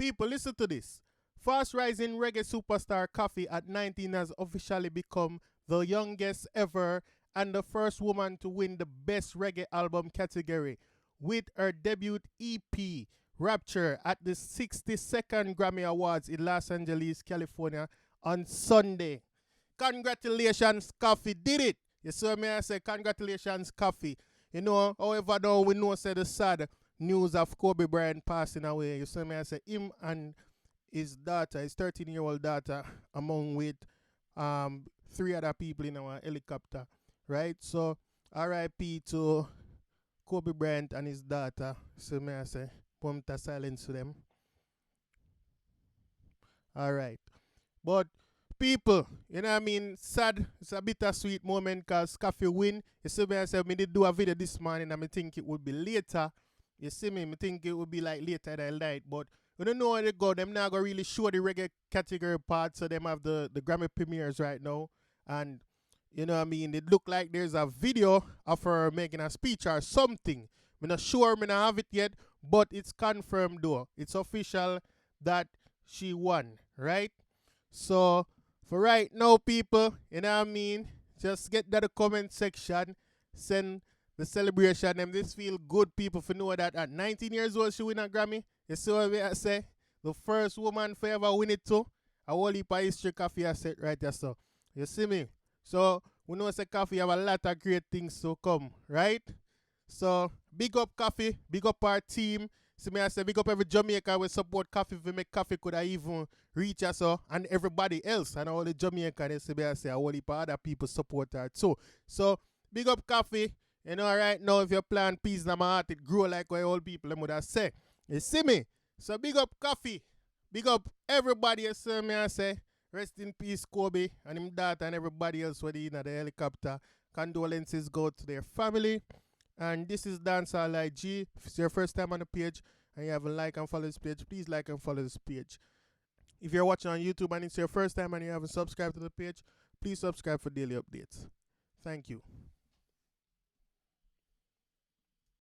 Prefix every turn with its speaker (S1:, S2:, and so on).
S1: People, listen to this. Fast rising reggae superstar Koffee at 19 has officially become the youngest ever and the first woman to win the Best Reggae Album category with her debut EP, Rapture, at the 62nd Grammy Awards in Los Angeles, California on Sunday. Congratulations, Koffee. Did it. You see me? I say congratulations, Koffee. You know, however, though we know say the sad news of Kobe Bryant passing away. You see me? I say him and his daughter, his 13-year-old daughter, among with 3 other people in our helicopter, right? So, R.I.P. to Kobe Bryant and his daughter. So may I say, moment of silence to them. All right. But people, you know what I mean, sad. It's a bittersweet moment because Koffee win. You see me, I said, me did do a video this morning and I think it would be later. You see me, I think it would be like later that night. But we don't know where they go. Them now going to really show the reggae category part. So them have the Grammy premieres right now. And, you know what I mean, it look like there's a video of her making a speech or something. I'm not sure, I don't have it yet. But it's confirmed though. It's official that she won, right? So, for right now, people, you know what I mean, just get to the comment section, send the celebration. And this feel good, people, for know that at 19 years old, she win a Grammy. You see what I say? The first woman to ever win it too. A whole heap of history Koffee has set right there, so. You see me? So, we know say Koffee have a lot of great things to come, right? So, big up Koffee, big up our team. See me, I say big up every Jamaican will support Koffee if we make Koffee could have even reach us and everybody else. And all the Jamaicans, see me, I say a whole heap of other people support her too. So, big up Koffee. You know, right now, if you plant peace in my heart, it grow like what old people them would have say. You see me? So, big up Koffee. Big up everybody, you see me, I say. Rest in peace, Kobe, and him daughter and everybody else with in the helicopter. Condolences go to their family. And this is Dancehall IG. If it's your first time on the page and you haven't liked and follow this page, please like and follow this page. If you're watching on YouTube and it's your first time and you haven't subscribed to the page, please subscribe for daily updates. Thank you.